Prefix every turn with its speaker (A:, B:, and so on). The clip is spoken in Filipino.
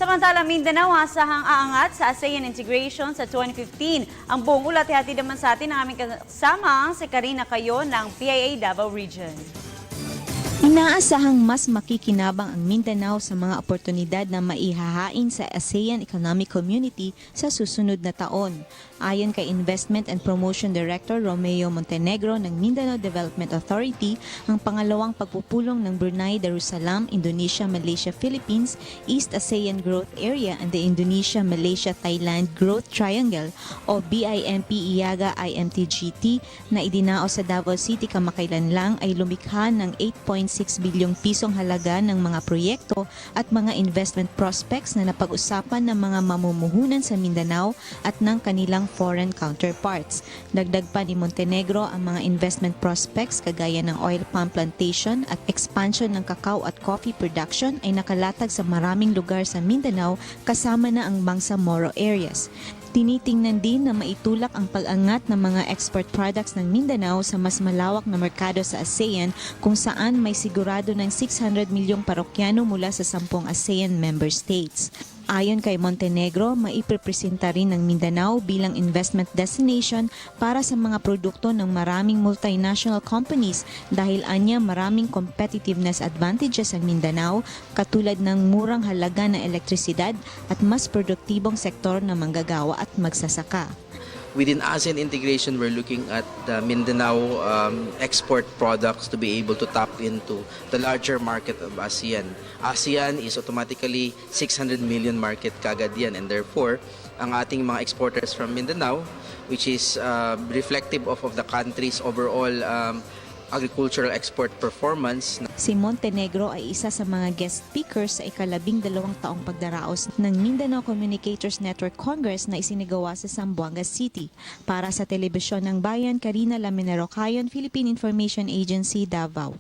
A: Samantala, Mindanao asahang aangat sa ASEAN integration sa 2015. Ang buong ulat ihatid naman sa atin ang aming kasama si Karina Cayo ng PIA Davao Region.
B: Inaasahang mas makikinabang ang Mindanao sa mga oportunidad na maihahain sa ASEAN Economic Community sa susunod na taon. Ayon kay Investment and Promotion Director Romeo Montenegro ng Mindanao Development Authority, ang pangalawang pagpupulong ng Brunei Darussalam, Indonesia, Malaysia, Philippines, East ASEAN Growth Area and the Indonesia, Malaysia, Thailand Growth Triangle o BIMP-IAGA-IMTGT na idinaos sa Davao City kamakailan lang ay lumikha ng 8.6 bilyong pisong halaga ng mga proyekto at mga investment prospects na napag-usapan ng mga mamumuhunan sa Mindanao at ng kanilang foreign counterparts. Dagdag pa ni Montenegro ang mga investment prospects kagaya ng oil palm plantation at expansion ng cacao at coffee production ay nakalatag sa maraming lugar sa Mindanao kasama na ang Bangsamoro areas. Tinitingnan din na maitulak ang pag-angat ng mga export products ng Mindanao sa mas malawak na merkado sa ASEAN kung saan may sigurado ng 600 milyong parokyano mula sa 10 ASEAN member states. Ayon kay Montenegro, maiprepresenta rin ng Mindanao bilang investment destination para sa mga produkto ng maraming multinational companies dahil anya maraming competitiveness advantages ang Mindanao katulad ng murang halaga ng elektrisidad at mas produktibong sektor ng manggagawa at magsasaka.
C: Within ASEAN integration, we're looking at the Mindanao export products to be able to tap into the larger market of ASEAN. ASEAN is automatically 600 million market kagad yan, and therefore, ang ating mga exporters from Mindanao, which is reflective of the country's overall agricultural export performance.
B: Si Montenegro ay isa sa mga guest speakers sa ika-12 taong pagdaraos ng Mindanao Communicators Network Congress na isinagawa sa Zamboanga City. Para sa Telebisyon ng Bayan, Karina Laminero Cayon, Philippine Information Agency, Davao.